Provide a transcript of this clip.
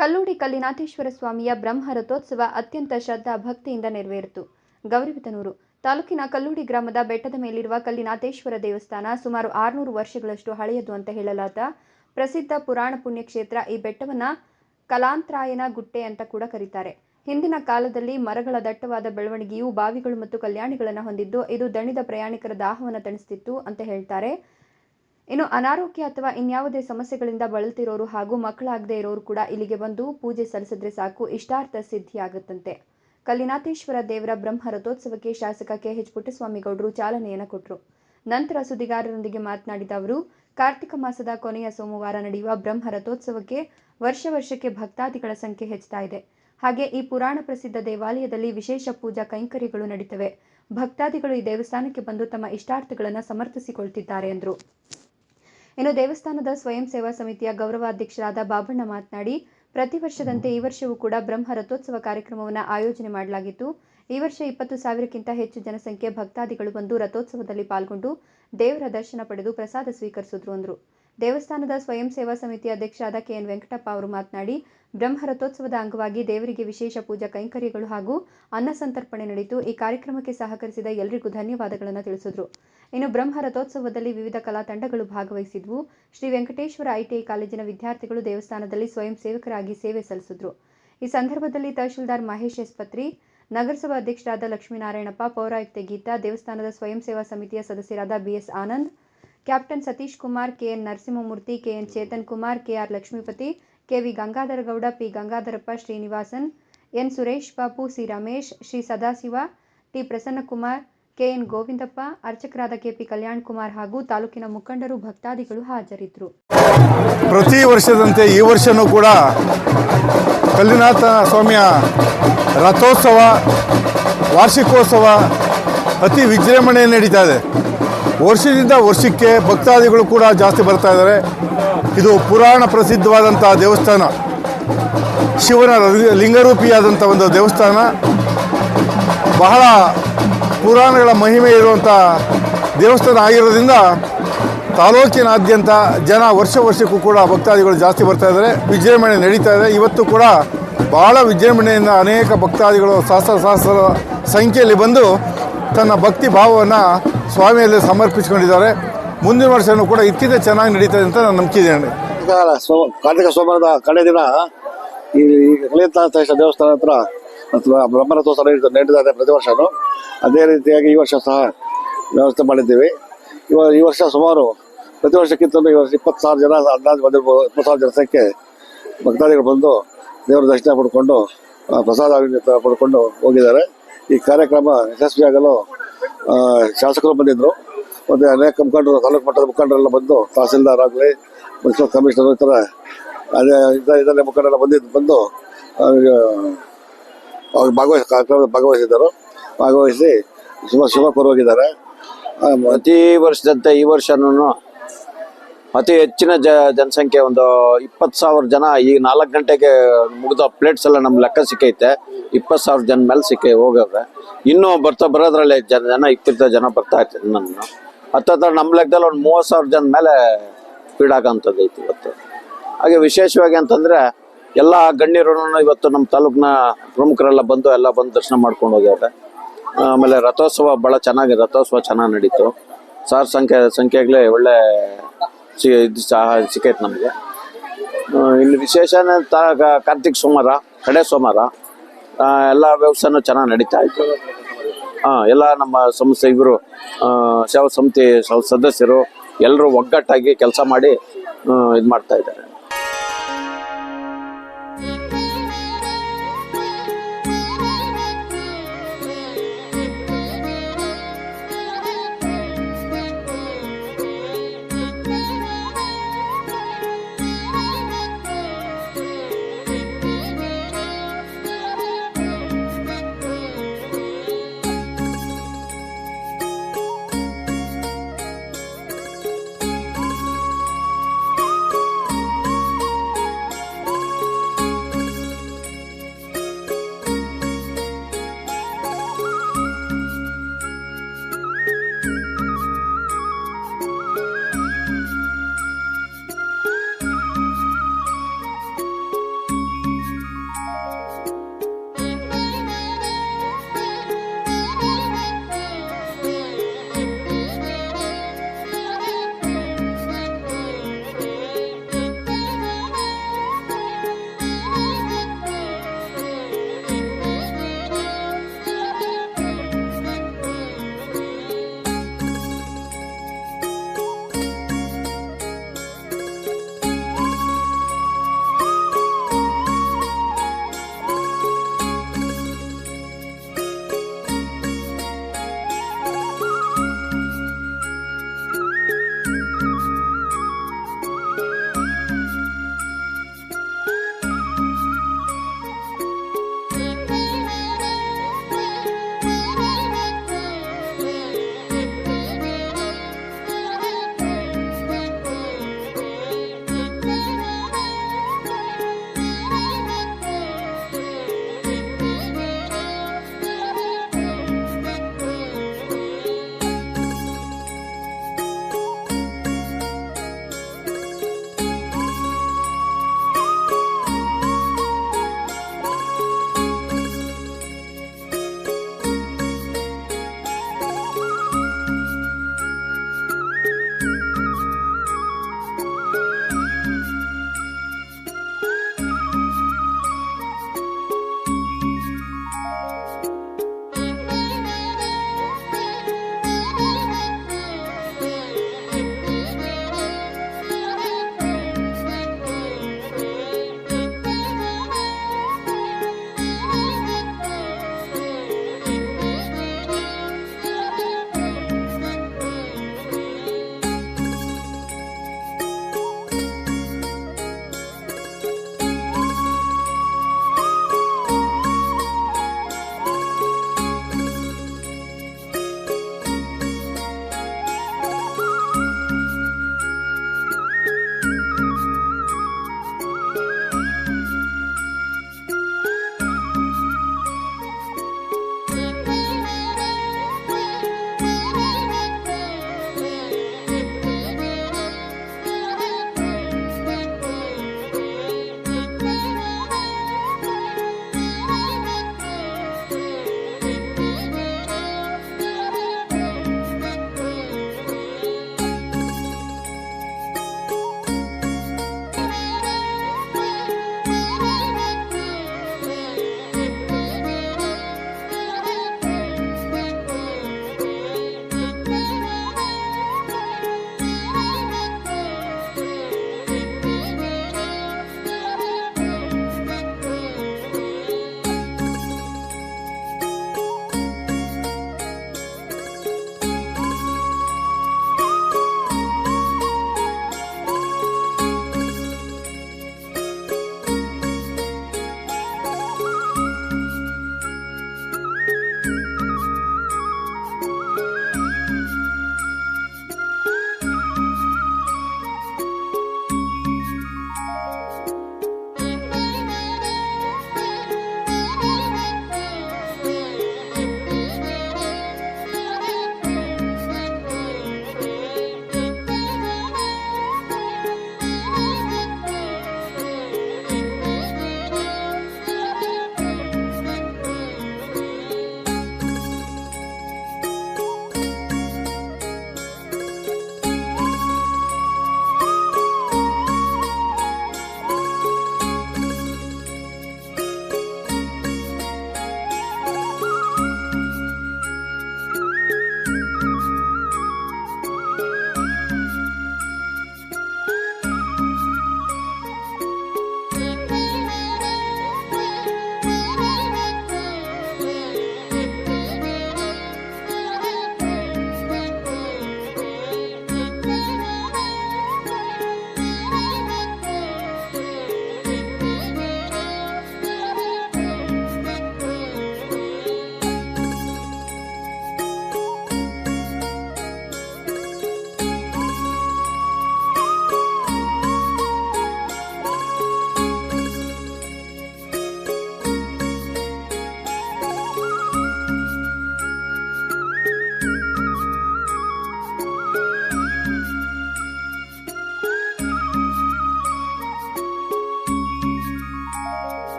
ಕಲ್ಲೂಡಿ ಕಲ್ಲಿನಾಥೇಶ್ವರ ಸ್ವಾಮಿಯ ಬ್ರಹ್ಮ ರಥೋತ್ಸವ ಅತ್ಯಂತ ಶ್ರದ್ಧಾ ಭಕ್ತಿಯಿಂದ ನೆರವೇರಿತು. ಗೌರಿಬಿದನೂರು ತಾಲೂಕಿನ ಕಲ್ಲೂಡಿ ಗ್ರಾಮದ ಬೆಟ್ಟದ ಮೇಲಿರುವ ಕಲ್ಲಿನಾಥೇಶ್ವರ ದೇವಸ್ಥಾನ ಸುಮಾರು 600 ವರ್ಷಗಳಷ್ಟು ಹಳೆಯದು ಅಂತ ಹೇಳಲಾದ ಪ್ರಸಿದ್ಧ ಪುರಾಣ ಪುಣ್ಯಕ್ಷೇತ್ರ. ಈ ಬೆಟ್ಟವನ್ನ ಕಲಾಂತ್ರಾಯನ ಗುಟ್ಟೆ ಅಂತ ಕೂಡ ಕರೀತಾರೆ. ಹಿಂದಿನ ಕಾಲದಲ್ಲಿ ಮರಗಳ ದಟ್ಟವಾದ ಬೆಳವಣಿಗೆಯು ಬಾವಿಗಳು ಮತ್ತು ಕಲ್ಯಾಣಿಗಳನ್ನು ಹೊಂದಿದ್ದು ಇದು ದಣಿದ ಪ್ರಯಾಣಿಕರ ದಾಹವನ್ನು ತಣಿಸುತ್ತಿತ್ತು ಅಂತ ಹೇಳ್ತಾರೆ. ಇನ್ನು ಅನಾರೋಗ್ಯ ಅಥವಾ ಇನ್ಯಾವುದೇ ಸಮಸ್ಯೆಗಳಿಂದ ಬಳಲ್ತಿರೋರು ಹಾಗೂ ಮಕ್ಕಳಾಗದೇ ಇರೋರು ಕೂಡ ಇಲ್ಲಿಗೆ ಬಂದು ಪೂಜೆ ಸಲ್ಲಿಸಿದ್ರೆ ಸಾಕು ಇಷ್ಟಾರ್ಥ ಸಿದ್ಧಿಯಾಗುತ್ತಂತೆ. ಕಲ್ಲಿನಾಥೇಶ್ವರ ದೇವರ ಬ್ರಹ್ಮ ರಥೋತ್ಸವಕ್ಕೆ ಶಾಸಕ ಕೆಎಚ್ ಪುಟ್ಟಸ್ವಾಮಿಗೌಡರು ಚಾಲನೆಯನ್ನು ಕೊಟ್ಟರು. ನಂತರ ಸುದ್ದಿಗಾರರೊಂದಿಗೆ ಮಾತನಾಡಿದ ಅವರು, ಕಾರ್ತಿಕ ಮಾಸದ ಕೊನೆಯ ಸೋಮವಾರ ನಡೆಯುವ ಬ್ರಹ್ಮ ರಥೋತ್ಸವಕ್ಕೆ ವರ್ಷಕ್ಕೆ ಭಕ್ತಾದಿಗಳ ಸಂಖ್ಯೆ ಹೆಚ್ಚುತ್ತಾ ಇದೆ. ಹಾಗೆ ಈ ಪುರಾಣ ಪ್ರಸಿದ್ಧ ದೇವಾಲಯದಲ್ಲಿ ವಿಶೇಷ ಪೂಜಾ ಕೈಂಕರ್ಯಗಳು ನಡೀತವೆ. ಭಕ್ತಾದಿಗಳು ಈ ದೇವಸ್ಥಾನಕ್ಕೆ ಬಂದು ತಮ್ಮ ಇಷ್ಟಾರ್ಥಗಳನ್ನು ಸಮರ್ಥಿಸಿಕೊಳ್ತಿದ್ದಾರೆ ಎಂದರು. ಇನ್ನು ದೇವಸ್ಥಾನದ ಸ್ವಯಂ ಸೇವಾ ಸಮಿತಿಯ ಗೌರವಾಧ್ಯಕ್ಷರಾದ ಬಾಬಣ್ಣ ಮಾತನಾಡಿ, ಪ್ರತಿ ವರ್ಷದಂತೆ ಈ ವರ್ಷವೂ ಕೂಡ ಬ್ರಹ್ಮ ರಥೋತ್ಸವ ಕಾರ್ಯಕ್ರಮವನ್ನು ಆಯೋಜನೆ ಮಾಡಲಾಗಿತ್ತು. ಈ ವರ್ಷ 20,000ಕ್ಕಿಂತ ಹೆಚ್ಚು ಜನಸಂಖ್ಯೆ ಭಕ್ತಾದಿಗಳು ಬಂದು ರಥೋತ್ಸವದಲ್ಲಿ ಪಾಲ್ಗೊಂಡು ದೇವರ ದರ್ಶನ ಪಡೆದು ಪ್ರಸಾದ ಸ್ವೀಕರಿಸಿದ್ರು ಅಂದರು. ದೇವಸ್ಥಾನದ ಸ್ವಯಂ ಸೇವಾ ಸಮಿತಿ ಅಧ್ಯಕ್ಷರಾದ ಕೆಎನ್ ವೆಂಕಟಪ್ಪ ಅವರು ಮಾತನಾಡಿ, ಬ್ರಹ್ಮ ರಥೋತ್ಸವದ ಅಂಗವಾಗಿ ದೇವರಿಗೆ ವಿಶೇಷ ಪೂಜಾ ಕೈಂಕರ್ಯಗಳು ಹಾಗೂ ಅನ್ನ ಸಂತರ್ಪಣೆ ನಡೆಯಿತು. ಈ ಕಾರ್ಯಕ್ರಮಕ್ಕೆ ಸಹಕರಿಸಿದ ಎಲ್ಲರಿಗೂ ಧನ್ಯವಾದಗಳನ್ನು ತಿಳಿಸಿದರು. ಇನ್ನು ಬ್ರಹ್ಮ ರಥೋತ್ಸವದಲ್ಲಿ ವಿವಿಧ ಕಲಾ ತಂಡಗಳು ಭಾಗವಹಿಸಿದ್ವು. ಶ್ರೀ ವೆಂಕಟೇಶ್ವರ ಐಟಿಐ ಕಾಲೇಜಿನ ವಿದ್ಯಾರ್ಥಿಗಳು ದೇವಸ್ಥಾನದಲ್ಲಿ ಸ್ವಯಂ ಸೇವಕರಾಗಿ ಸೇವೆ ಸಲ್ಲಿಸಿದ್ರು. ಈ ಸಂದರ್ಭದಲ್ಲಿ ತಹಶೀಲ್ದಾರ್ ಮಹೇಶ್ ಎಸ್ ಪತ್ರಿ, ನಗರಸಭಾ ಅಧ್ಯಕ್ಷರಾದ ಲಕ್ಷ್ಮೀನಾರಾಯಣಪ್ಪ, ಪೌರಾಯುಕ್ತೆ ಗೀತಾ, ದೇವಸ್ಥಾನದ ಸ್ವಯಂ ಸೇವಾ ಸಮಿತಿಯ ಸದಸ್ಯರಾದ BS Anand, captain Satish Kumar, KN Narasimhamurthy, KN Chetan Kumar, KR Lakshmipathi, KV Gangadharagowda, P Gangadharappa, Srinivasan, N Suresh Babu, C Ramesh, Shri Sadashiva, T Prasannakumar, KN Govindappa, ಅರ್ಚಕರಾದ ಕೆಪಿ ಕಲ್ಯಾಣ್ ಕುಮಾರ್ ಹಾಗೂ ತಾಲೂಕಿನ ಮುಖಂಡರು ಭಕ್ತಾದಿಗಳು ಹಾಜರಿದ್ದರು. ಪ್ರತಿ ವರ್ಷದಂತೆ ಈ ವರ್ಷನೂ ಕೂಡ ಕಲ್ಲಿನಾಥ ಸ್ವಾಮಿಯ ರಥೋತ್ಸವ ವಾರ್ಷಿಕೋತ್ಸವ ಅತಿ ವಿಜೃಂಭಣೆಯಲ್ಲಿ ನಡೀತಾ ಇದೆ. ವರ್ಷದಿಂದ ವರ್ಷಕ್ಕೆ ಭಕ್ತಾದಿಗಳು ಕೂಡ ಜಾಸ್ತಿ ಬರ್ತಾ ಇದ್ದಾರೆ. ಇದು ಪುರಾಣ ಪ್ರಸಿದ್ಧವಾದಂಥ ದೇವಸ್ಥಾನ, ಶಿವನ ಲಿಂಗರೂಪಿಯಾದಂಥ ಒಂದು ದೇವಸ್ಥಾನ. ಬಹಳ ಪುರಾಣಗಳ ಮಹಿಮೆ ಇರುವಂಥ ದೇವಸ್ಥಾನ ಆಗಿರೋದ್ರಿಂದ ತಾಲೂಕಿನಾದ್ಯಂತ ಜನ ವರ್ಷಕ್ಕೂ ಕೂಡ ಭಕ್ತಾದಿಗಳು ಜಾಸ್ತಿ ಬರ್ತಾ ಇದ್ದಾರೆ. ವಿಜೃಂಭಣೆ ನಡೀತಾ ಇದೆ. ಇವತ್ತು ಕೂಡ ಬಹಳ ವಿಜೃಂಭಣೆಯಿಂದ ಅನೇಕ ಭಕ್ತಾದಿಗಳು ಸಹಸ್ರ ಸಂಖ್ಯೆಯಲ್ಲಿ ಬಂದು ತನ್ನ ಭಕ್ತಿ ಭಾವವನ್ನು ಸ್ವಾಮಿಯಲ್ಲಿ ಸಮರ್ಪಿಸಿಕೊಂಡಿದ್ದಾರೆ. ಮುಂದಿನ ವರ್ಷವೂ ಕೂಡ ಇತ್ತಿದ್ದ ಚೆನ್ನಾಗಿ ನಡೀತದೆ ಅಂತ ನಾನು ನಂಬಿದ್ದೇನೆ. ಕಾರ್ತಿಕ ಸೋಮವಾರದ ಕಡೆ ದಿನ ಈ ಕಲ್ಲಿನಾಥೇಶ್ವರ ದೇವಸ್ಥಾನ ಹತ್ರ ಅಥವಾ ಬ್ರಹ್ಮರಥೋತ್ಸವ ನಡೀತಾ ಇದೆ ಪ್ರತಿ ವರ್ಷವೂ. ಅದೇ ರೀತಿಯಾಗಿ ಈ ವರ್ಷ ಸಹ ವ್ಯವಸ್ಥೆ ಮಾಡಿದ್ದೀವಿ. ಈ ವರ್ಷ ಸುಮಾರು ಪ್ರತಿ ವರ್ಷಕ್ಕಿಂತ ಈ ವರ್ಷ 20,000 ಜನ ಅಂದಾಜು ಬಂದಿರ್ಬೋದು. 20,000 ಜನಸಂಖ್ಯೆ ಭಕ್ತಾದಿಗಳು ಬಂದು ದೇವರ ದರ್ಶನ ಪಡ್ಕೊಂಡು ಪ್ರಸಾದ ಪಡ್ಕೊಂಡು ಹೋಗಿದ್ದಾರೆ. ಈ ಕಾರ್ಯಕ್ರಮ ಯಶಸ್ವಿಯಾಗಲು ಶಾಸಕರು ಬಂದಿದ್ದರು, ಮತ್ತು ಅನೇಕ ಮುಖಂಡರು, ತಾಲೂಕು ಮಟ್ಟದ ಮುಖಂಡರೆಲ್ಲ ಬಂದು, ತಹಸೀಲ್ದಾರ್ ಆಗಲಿ, ಮುನ್ಸಿಪಲ್ ಕಮಿಷನರ್, ಈ ಥರ ಇದನ್ನೇ ಮುಖಂಡರೆಲ್ಲ ಬಂದು ಕಾರ್ಯಕ್ರಮದಲ್ಲಿ ಭಾಗವಹಿಸಿ ಶುಭ ಕೋರೋಗಿದ್ದಾರೆ. ಪ್ರತಿ ವರ್ಷದಂತೆ ಈ ವರ್ಷನೂ ಅತಿ ಹೆಚ್ಚಿನ ಜನಸಂಖ್ಯೆ, ಒಂದು 20,000 ಜನ. ಈಗ 4 ಗಂಟೆಗೆ ಮುಗಿದ ಪ್ಲೇಟ್ಸ್ ಎಲ್ಲ ನಮ್ಮ ಲೆಕ್ಕ ಸಿಕ್ಕೈತೆ. 20,000 ಜನ ಮೇಲೆ ಹೋಗವ್ರೆ. ಇನ್ನೂ ಬರೋದ್ರಲ್ಲಿ ಜನ 20 ಜನ ಬರ್ತಾ ಇರ್ತಾರೆ. ನನ್ನ ಹತ್ತತ್ರ ನಮ್ಮ ಲೆಕ್ಕದಲ್ಲಿ ಒಂದು 30,000 ಜನ ಮೇಲೆ ಸ್ಪೀಡಾಗಂಥದ್ದು ಐತಿ ಇವತ್ತು. ಹಾಗೆ ವಿಶೇಷವಾಗಿ ಅಂತಂದರೆ ಎಲ್ಲ ಗಣ್ಯರು ಇವತ್ತು ನಮ್ಮ ತಾಲೂಕಿನ ಪ್ರಮುಖರೆಲ್ಲ ಬಂದು ದರ್ಶನ ಮಾಡ್ಕೊಂಡು ಹೋಗ್ಯವ್ರೆ. ಆಮೇಲೆ ರಥೋತ್ಸವ ಭಾಳ ಚೆನ್ನಾಗಿ ನಡೀತು. ಸಂಖ್ಯೆಗಳೇ ಒಳ್ಳೆ ಸಿಕ್ಕೈತೆ ನಮಗೆ. ಇನ್ನು ವಿಶೇಷ ಕಾರ್ತಿಕ್ ಸೋಮವಾರ, ಕಡೆ ಸೋಮವಾರ ಎಲ್ಲ ವ್ಯವಸ್ಥೆನೂ ಚೆನ್ನಾಗಿ ನಡೀತಾ ಇತ್ತು. ಎಲ್ಲ ನಮ್ಮ ಸಂಸ್ಥೆ ಇವರು ಸೇವಾ ಸಮಿತಿ ಸದಸ್ಯರು ಎಲ್ಲರೂ ಒಗ್ಗಟ್ಟಾಗಿ ಕೆಲಸ ಮಾಡಿ ಇದು ಮಾಡ್ತಾ ಇದ್ದಾರೆ.